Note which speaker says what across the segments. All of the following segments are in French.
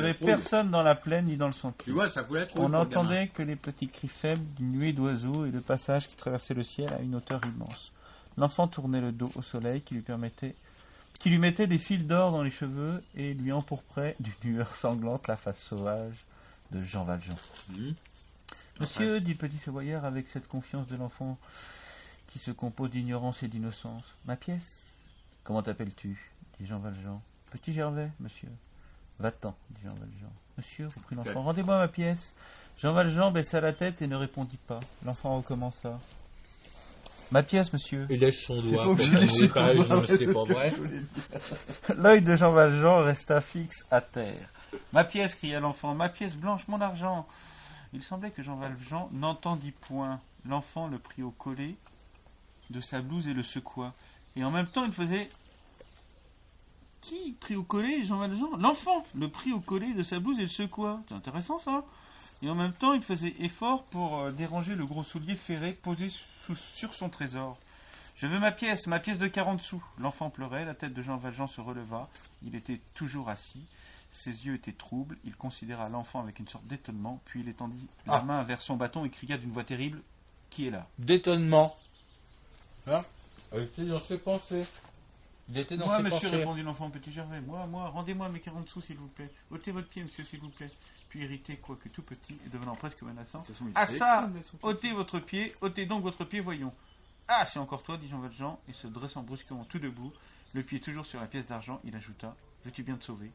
Speaker 1: Il n'y avait personne dans la plaine ni dans le sentier.
Speaker 2: Tu vois, ça fout la trouille.
Speaker 1: On n'entendait que les petits cris faibles d'une nuée d'oiseaux et le passage qui traversait le ciel à une hauteur immense. L'enfant tournait le dos au soleil qui lui mettait des fils d'or dans les cheveux et lui empourprait d'une lueur sanglante la face sauvage de Jean Valjean. Monsieur, dit le petit savoyard avec cette confiance de l'enfant qui se compose d'ignorance et d'innocence. Ma pièce? Comment t'appelles-tu? Dit Jean Valjean. Petit Gervais, monsieur. Va-t'en, dit Jean Valjean. Monsieur, reprit l'enfant, rendez-moi ma pièce. Jean Valjean baissa la tête et ne répondit pas. L'enfant recommença. Ma pièce, monsieur.
Speaker 3: Il lèche son doigt.
Speaker 1: C'est
Speaker 3: pas vrai.
Speaker 1: L'œil de Jean Valjean resta fixe à terre. Ma pièce, cria l'enfant. Ma pièce blanche, mon argent. Il semblait que Jean Valjean n'entendit point. L'enfant le prit au collet de sa blouse et le secoua. Et en même temps, il faisait... Qui prit au collet Jean Valjean? L'enfant le prit au collet de sa blouse et le secoua. C'est intéressant, ça. Et en même temps, il faisait effort pour déranger le gros soulier ferré posé sur son trésor. Je veux ma pièce de 40 sous. L'enfant pleurait, la tête de Jean Valjean se releva. Il était toujours assis. Ses yeux étaient troubles. Il considéra l'enfant avec une sorte d'étonnement, puis il étendit la main vers son bâton et cria d'une voix terrible. Qui est là?
Speaker 3: D'étonnement. Hein? Il était dans ses pensées. Il était dans
Speaker 1: moi,
Speaker 3: ses
Speaker 1: monsieur,
Speaker 3: pensées.
Speaker 1: répondit l'enfant petit Gervais. Moi, rendez-moi mes 40 sous, s'il vous plaît. Ôtez votre pied, monsieur, s'il vous plaît. Puis irrité, quoique tout petit, et devenant presque menaçant. Ah ça, ôtez votre pied, ôtez donc votre pied, voyons. Ah, c'est encore toi, dit Jean Valjean, et se dressant brusquement tout debout, le pied toujours sur la pièce d'argent, il ajouta, veux-tu bien te sauver?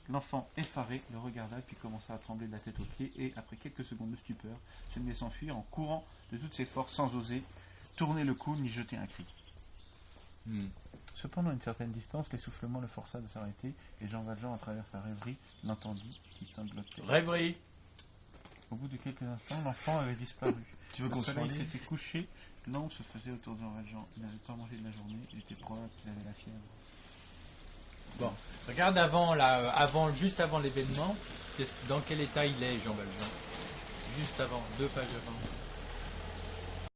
Speaker 1: L'enfant, effaré, le regarda, puis commença à trembler de la tête aux pieds, et, après quelques secondes de stupeur, se mit à s'enfuir en courant de toutes ses forces, sans oser tourner le cou ni jeter un cri. Cependant, à une certaine distance, l'essoufflement le força de s'arrêter, et Jean Valjean, à travers sa rêverie, l'entendit qui sanglotait.
Speaker 3: Rêverie.
Speaker 1: Au bout de quelques instants, l'enfant avait disparu.
Speaker 2: Tu veux qu'on se
Speaker 1: Il s'était couché, l'ombre se faisait autour de Jean Valjean. Il n'avait pas mangé de la journée, il était probable qu'il avait la fièvre.
Speaker 3: Bon, regarde juste avant l'événement, dans quel état il est, Jean Valjean? Juste avant, 2 pages avant.